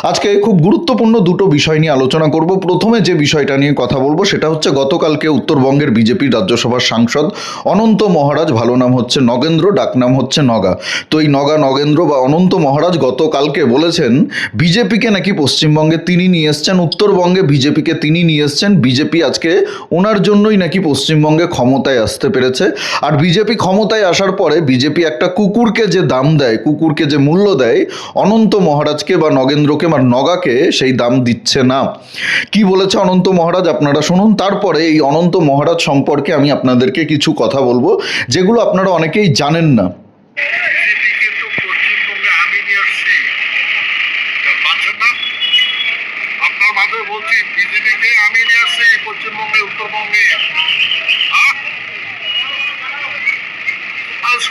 আজকে খুব গুরুত্বপূর্ণ দুটো বিষয় নিয়ে আলোচনা করব। প্রথমে যে বিষয়টা নিয়ে কথা বলবো সেটা হচ্ছে গতকালকে উত্তরবঙ্গের বিজেপির রাজ্যসভার সাংসদ অনন্ত মহারাজ, ভালো নাম হচ্ছে নগেন্দ্র, ডাকনাম হচ্ছে নগা। তো এই নগেন্দ্র বা অনন্ত মহারাজ গতকালকে বলেছেন বিজেপিকে নাকি পশ্চিমবঙ্গে তিনি নিয়ে এসছেন, উত্তরবঙ্গে বিজেপিকে তিনি নিয়ে এসছেন, বিজেপি আজকে ওনার জন্যই নাকি পশ্চিমবঙ্গে ক্ষমতায় আসতে পেরেছে। আর বিজেপি ক্ষমতায় আসার পরে বিজেপি একটা কুকুরকে যে দাম দেয়, কুকুরকে যে মূল্য দেয়, অনন্ত মহারাজকে বা নগেন্দ্রকে বা নগাকে সেই দাম দিচ্ছে না। কি বলেছে অনন্ত মহারাজ আপনারা শুনুন, তারপরে এই অনন্ত মহারাজ সম্পর্কে আমি আপনাদেরকে কিছু কথা বলবো যেগুলো আপনারা অনেকেই জানেন না।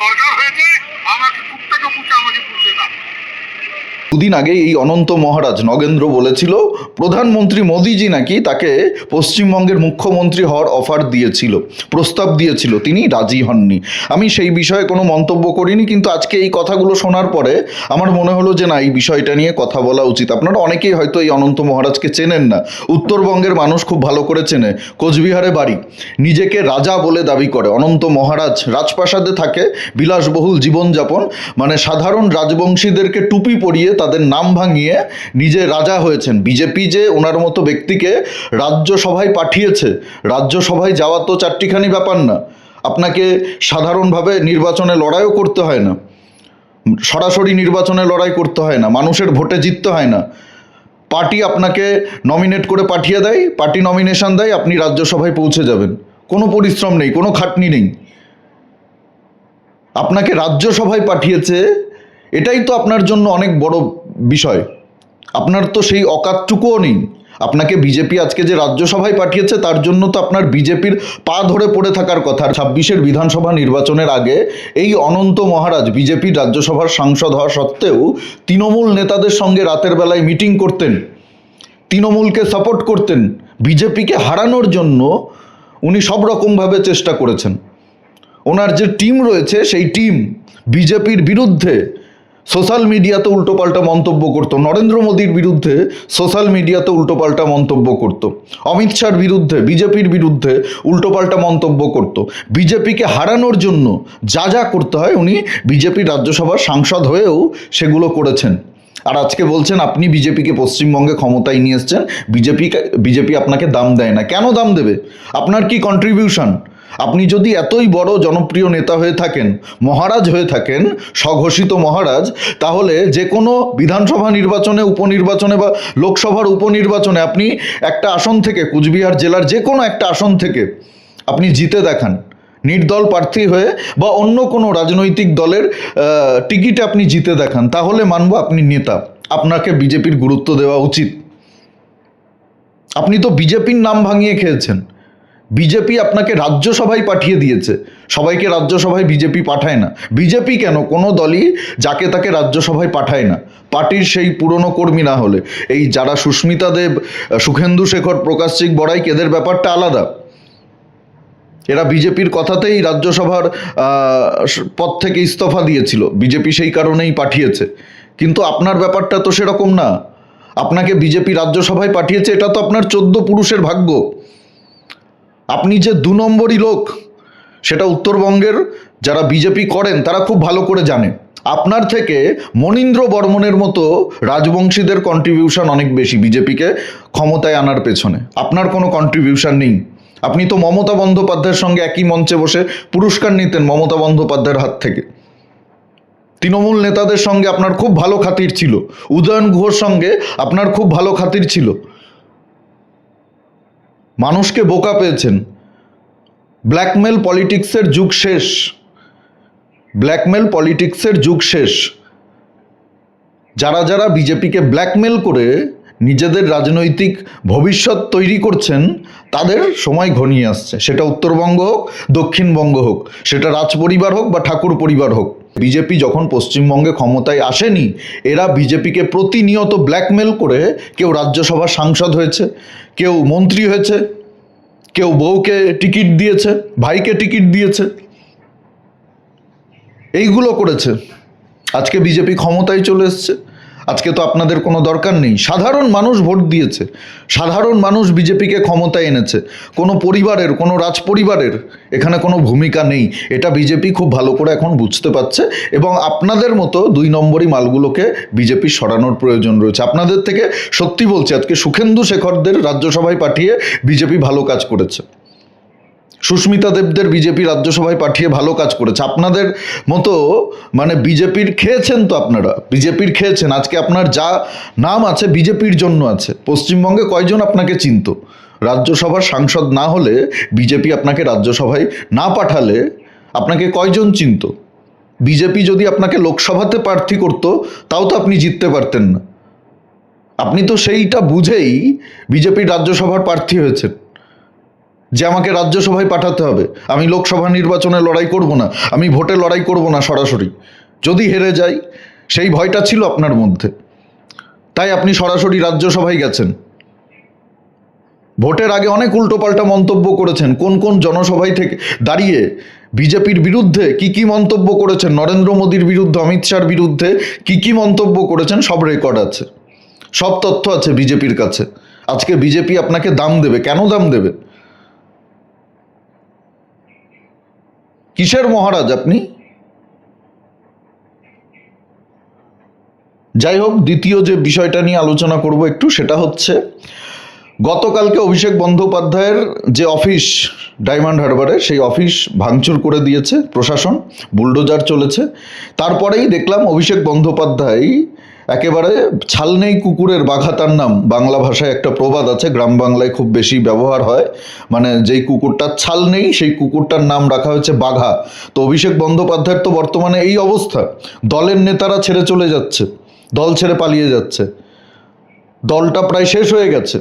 সরকার হয়েছে আমাকে কুত্তাকে পুষে আমাকে পুষে না। দুদিন আগে এই অনন্ত মহারাজ নগেন্দ্র বলেছিল প্রধানমন্ত্রী মোদিজি নাকি তাকে পশ্চিমবঙ্গের মুখ্যমন্ত্রী হওয়ার অফার দিয়েছিল, প্রস্তাব দিয়েছিল, তিনি রাজি হননি। আমি সেই বিষয়ে কোনো মন্তব্য করিনি, কিন্তু আজকে এই কথাগুলো শোনার পরে আমার মনে হলো যে না, এই বিষয়টা নিয়ে কথা বলা উচিত। আপনারা অনেকেই হয়তো এই অনন্ত মহারাজকে চেনেন না, উত্তরবঙ্গের মানুষ খুব ভালো করে চেনে। কোচবিহারে বাড়ি, নিজেকে রাজা বলে দাবি করে অনন্ত মহারাজ, রাজপ্রাসাদে থাকে, বিলাসবহুল জীবনযাপন, মানে সাধারণ রাজবংশীদেরকে টুপি পরিয়ে তাদের নাম ভাঙিয়ে নিজে রাজা হয়েছেন। বিজেপি যে ওনার মতো ব্যক্তিকে রাজ্যসভায় পাঠিয়েছে, রাজ্যসভায় যাওয়া তো চারটিখানি ব্যাপার না, আপনাকে সাধারণভাবে নির্বাচনে লড়াইও করতে হয় না, সরাসরি নির্বাচনে লড়াই করতে হয় না, মানুষের ভোটে জিততে হয় না। পার্টি আপনাকে নমিনেট করে পাঠিয়ে দেয়, পার্টি নমিনেশন দেয়, আপনি রাজ্যসভায় পৌঁছে যাবেন। কোনো পরিশ্রম নেই, কোনো খাটনি নেই, আপনাকে রাজ্যসভায় পাঠিয়েছে, এটাই তো আপনার জন্য অনেক বড় বিষয়। আপনার তো সেই অকাতটুকুও নেই। আপনাকে বিজেপি আজকে যে রাজ্যসভায় পাঠিয়েছে তার জন্য তো আপনার বিজেপির পা ধরে পড়ে থাকার কথা। 26-এর বিধানসভা নির্বাচনের আগে এই অনন্ত মহারাজ বিজেপির রাজ্যসভার সাংসদ হওয়া সত্ত্বেও তৃণমূল নেতাদের সঙ্গে রাতের বেলায় মিটিং করতেন, তৃণমূলকে সাপোর্ট করতেন, বিজেপিকে হারানোর জন্য উনি সব রকমভাবে চেষ্টা করেছেন। ওনার যে টিম রয়েছে সেই টিম বিজেপির বিরুদ্ধে সোশ্যাল মিডিয়াতে উল্টোপাল্টা মন্তব্য করতো, নরেন্দ্র মোদীর বিরুদ্ধে সোশ্যাল মিডিয়াতে উল্টোপাল্টা মন্তব্য করতো, অমিত শাহর বিরুদ্ধে, বিজেপির বিরুদ্ধে উল্টোপাল্টা মন্তব্য করতো। বিজেপিকে হারানোর জন্য যা যা করতে হয় উনি বিজেপির রাজ্যসভার সাংসদ হয়েও সেগুলো করেছেন। আর আজকে বলছেন আপনি বিজেপিকে পশ্চিমবঙ্গে ক্ষমতায় নিয়ে এসছেন, বিজেপি আপনাকে দাম দেয় না। কেন দাম দেবে? আপনার কি কন্ট্রিবিউশন? আপনি যদি এতই বড় জনপ্রিয় নেতা হয়ে থাকেন, মহারাজ হয়ে থাকেন, স্বঘোষিত মহারাজ, তাহলে যে কোনো বিধানসভা নির্বাচনে, উপনির্বাচনে বা লোকসভার উপনির্বাচনে আপনি একটা আসন থেকে, কুচবিহার জেলার যে কোনো একটা আসন থেকে আপনি জিতে দেখান, নির্দল প্রার্থী হয়ে বা অন্য কোনো রাজনৈতিক দলের টিকিটে আপনি জিতে দেখান, তাহলে মানব আপনি নেতা, আপনাকে বিজেপির গুরুত্ব দেওয়া উচিত। আপনি তো বিজেপির নাম ভাঙিয়ে খেয়েছেন। বিজেপি আপনাকে রাজ্যসভায় পাঠিয়ে দিয়েছে, সবাইকে রাজ্যসভায় বিজেপি পাঠায় না। বিজেপি কেন, কোনো দলই যাকে তাকে রাজ্যসভায় পাঠায় না, পার্টির সেই পুরনো কর্মী না হলে। এই যারা সুস্মিতা দেব, সুখেন্দু শেখর, প্রকাশিক বড়াইক, এদের ব্যাপারটা আলাদা। এরা বিজেপির কথাতেই রাজ্যসভার পদ থেকে ইস্তফা দিয়েছিল, বিজেপি সেই কারণেই পাঠিয়েছে। কিন্তু আপনার ব্যাপারটা তো সেরকম না, আপনাকে বিজেপি রাজ্যসভায় পাঠিয়েছে, এটা তো আপনার 14 পুরুষের ভাগ্য। আপনি যে 2 নম্বরই লোক সেটা উত্তরবঙ্গের যারা বিজেপি করেন তারা খুব ভালো করে জানে। আপনার থেকে মনীন্দ্র বর্মনের মতো রাজবংশীদের কন্ট্রিবিউশন অনেক বেশি বিজেপিকে ক্ষমতায় আনার পেছনে। আপনার কোনো কন্ট্রিবিউশন নেই। আপনি তো মমতা বন্দ্যোপাধ্যায়ের সঙ্গে একই মঞ্চে বসে পুরস্কার নিতেন মমতা বন্দ্যোপাধ্যায়ের হাত থেকে। তৃণমূল নেতাদের সঙ্গে আপনার খুব ভালো খাতির ছিল, উদয়ন গুহর সঙ্গে আপনার খুব ভালো খাতির ছিল। মানুষকে বোকা পেয়েছেন। ব্ল্যাকমেল পলিটিক্সের যুগ শেষ, ব্ল্যাকমেল পলিটিক্সের যুগ শেষ। যারা যারা বিজেপিকে ব্ল্যাকমেল করে নিজেদের রাজনৈতিক ভবিষ্যৎ তৈরি করছেন তাদের সময় ঘনিয়ে আসছে, সেটা উত্তরবঙ্গ হোক, দক্ষিণবঙ্গ হোক, সেটা রাজপরিবার হোক বা ঠাকুর পরিবার হোক। বিজেপি যখন পশ্চিমবঙ্গে ক্ষমতায় আসেনি, এরা বিজেপিকে প্রতিনিয়ত ব্ল্যাকমেল করে কেউ রাজ্যসভার সাংসদ হয়েছে, কেউ মন্ত্রী হয়েছে, কেউ বউকে টিকিট দিয়েছে, ভাইকে টিকিট দিয়েছে, এইগুলো করেছে। আজকে বিজেপি ক্ষমতায় চলে এসছে। আজকে তো আপনাদের কোনো দরকার নেই। সাধারণ মানুষ ভোট দিয়েছে, সাধারণ মানুষ বিজেপিকে ক্ষমতায় এনেছে। কোনো পরিবারের, কোনো রাজপরিবারের এখানে কোনো ভূমিকা নেই। এটা বিজেপি খুব ভালো করে এখন বুঝতে পারছে এবং আপনাদের মতো 2 নম্বরই মালগুলোকে বিজেপি সরানোর প্রয়োজন রয়েছে। আপনাদের থেকে সত্যি বলছি, আজকে সুখেন্দু শেখরদের রাজ্যসভায় পাঠিয়ে বিজেপি ভালো কাজ করেছে। সুস্মিতা দেবদের বিজেপি রাজ্যসভায় পাঠিয়ে ভালো কাজ করেছে। আপনাদের মতো মানে বিজেপির খেয়েছেন তো, আপনারা বিজেপির খেয়েছেন। আজকে আপনার যা নাম আছে বিজেপির জন্য আছে। পশ্চিমবঙ্গে কয়জন আপনাকে চিনত? রাজ্যসভার সাংসদ না হলে, বিজেপি আপনাকে রাজ্যসভায় না পাঠালে আপনাকে কয়জন চিনত? বিজেপি যদি আপনাকে লোকসভাতে প্রার্থী করতো তাও তো আপনি জিততে পারতেন না। আপনি তো সেইটা বুঝেই বিজেপির রাজ্যসভার প্রার্থী হয়েছেন যে আমাকে রাজ্যসভায় পাঠাতে হবে, আমি লোকসভা নির্বাচনে লড়াই করব না, আমি ভোটে লড়াই করব না সরাসরি, যদি হেরে যাই। সেই ভয়টা ছিল আপনার মধ্যে, তাই আপনি সরাসরি রাজ্যসভায় গেছেন। ভোটের আগে অনেক উল্টোপাল্টা মন্তব্য করেছেন। কোন কোন জনসভায় থেকে দাঁড়িয়ে বিজেপির বিরুদ্ধে কি কি মন্তব্য করেছেন, নরেন্দ্র মোদীর বিরুদ্ধে, অমিত শাহর বিরুদ্ধে কি কি মন্তব্য করেছেন, সব রেকর্ড আছে, সব তথ্য আছে বিজেপির কাছে। আজকে বিজেপি আপনাকে দাম দেবে। কেন দাম দেবে? কিসের মহারাজ আপনি? যাই হোক, দ্বিতীয় যে বিষয়টা নিয়ে আলোচনা করব একটু, সেটা হচ্ছে গতকালকে অভিষেক বন্দ্যোপাধ্যায়ের যে অফিস ডায়মন্ড হারবারে, সেই অফিস ভাঙচুর করে দিয়েছে প্রশাসন, বুলডোজার চলেছে। তারপরেই দেখলাম অভিষেক বন্দ্যোপাধ্যায় একেবারে ছাল নেই কুকুরের বাঘা তার নাম, বাংলা ভাষায় একটা প্রবাদ আছে, গ্রাম বাংলায় খুব বেশি ব্যবহার হয়, মানে যেই কুকুরটার ছাল নেই সেই কুকুরটার নাম রাখা হয়েছে বাঘা। তো অভিষেক বন্দ্যোপাধ্যায়ের তো বর্তমানে এই অবস্থা, দলের নেতারা ছেড়ে চলে যাচ্ছে, দল ছেড়ে পালিয়ে যাচ্ছে, দলটা প্রায় শেষ হয়ে গেছে।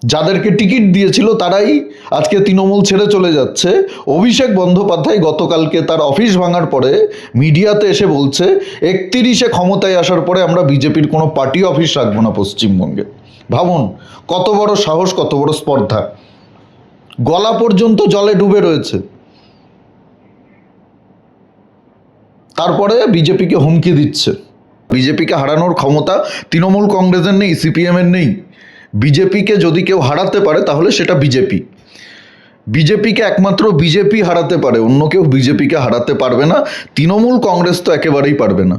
যাদেরকে টিকিট দিয়েছিল তারাই আজকে তৃণমূল ছেড়ে চলে যাচ্ছে। অভিষেক বন্দ্যোপাধ্যায় গতকালকে তার অফিস ভাঙার পরে মিডিয়াতে এসে বলছে 31-এ ক্ষমতায় আসার পরে আমরা বিজেপির কোনো পার্টি অফিস রাখবো না পশ্চিমবঙ্গে। ভাবুন কত বড় সাহস, কত বড় স্পর্ধা। গলা পর্যন্ত জলে ডুবে রয়েছে। তারপরে বিজেপিকে হুমকি দিচ্ছে। বিজেপিকে হারানোর ক্ষমতা তৃণমূল কংগ্রেসের নেই, সিপিএমের নেই। বিজেপিকে যদি কেউ হারাতে পারে তাহলে সেটা বিজেপি। বিজেপিকে একমাত্র বিজেপি হারাতে পারে, অন্য কেউ বিজেপিকে হারাতে পারবে না। তৃণমূল কংগ্রেস তো একেবারেই পারবে না।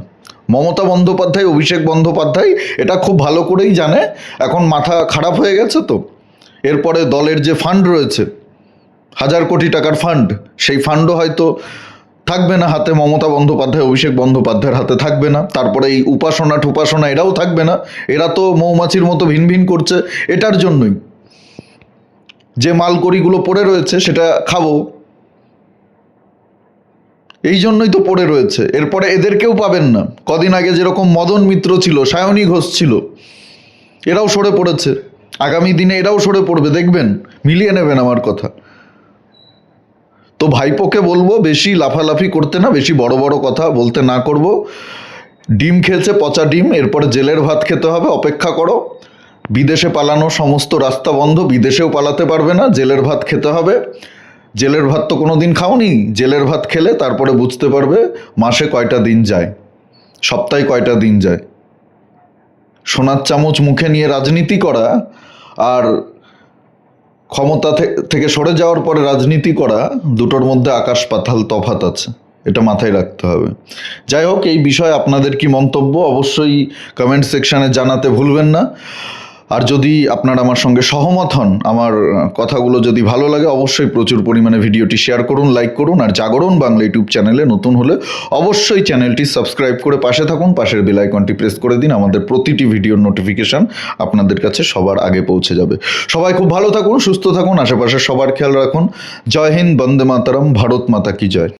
মমতা বন্দ্যোপাধ্যায়, অভিষেক বন্দ্যোপাধ্যায় এটা খুব ভালো করেই জানে। এখন মাথা খারাপ হয়ে গেছে তো। এরপরে দলের যে ফান্ড রয়েছে, 1000 কোটি টাকার ফান্ড, সেই ফান্ডও হয়তো থাকবে না হাতে, মমতা বন্দ্যোপাধ্যায়, অভিষেক বন্দ্যোপাধ্যায়ের হাতে থাকবে না। তারপরে এই উপাসনা টুপাসনা এরাও থাকবে না। এরা তো মৌমাছির মতো ভিন ভিন করছে এটার জন্যই, যে মালকড়িগুলো পড়ে রয়েছে সেটা খাবো, এই জন্যই তো পড়ে রয়েছে। এরপরে এদেরকেও পাবেন না। কদিন আগে যেরকম মদন মিত্র ছিল, সায়নী ঘোষ ছিল, এরাও সরে পড়েছে। আগামী দিনে এরাও সরে পড়বে, দেখবেন, মিলিয়ে নেবেন আমার কথা। তো ভাইপোকে বলবো বেশি লাফালাফি করতে না, বেশি বড় বড় কথা বলতে না করব। ডিম খেয়েছে, পচা ডিম, এরপরে জেলের ভাত খেতে হবে, অপেক্ষা করো। বিদেশে পালানো সমস্ত রাস্তা বন্ধ, বিদেশেও পালাতে পারবে না, জেলের ভাত খেতে হবে। জেলের ভাত তো কোনো দিন খাওনি, জেলের ভাত খেলে তারপরে বুঝতে পারবে মাসে কয়টা দিন যায়, সপ্তাহে কয়টা দিন যায়। সোনার চামচ মুখে নিয়ে রাজনীতি করা আর ক্ষমতা থেকে সরে যাওয়ার পরে রাজনীতি করা, দুটোর মধ্যে আকাশ পাতাল তফাৎ আছে, এটা মাথায় রাখতে হবে। যাই হোক, এই বিষয়ে আপনাদের কি মন্তব্য অবশ্যই কমেন্ট সেকশানে জানাতে ভুলবেন না। আর যদি আপনারা আমার সঙ্গে সহমত হন, আমার কথাগুলো যদি ভালো লাগে, অবশ্যই প্রচুর পরিমাণে ভিডিওটি শেয়ার করুন, লাইক করুন। আর জাগরণ বাংলা ইউটিউব চ্যানেলে নতুন হলে অবশ্যই চ্যানেলটি সাবস্ক্রাইব করে পাশে থাকুন, পাশের বেল আইকনটি প্রেস করে দিন। আমাদের প্রতিটি ভিডিওর নোটিফিকেশান আপনাদের কাছে সবার আগে পৌঁছে যাবে। সবাই খুব ভালো থাকুন, সুস্থ থাকুন, আশেপাশে সবার খেয়াল রাখুন। জয় হিন্দ, বন্দে মাতরম, ভারত মাতা কি জয়।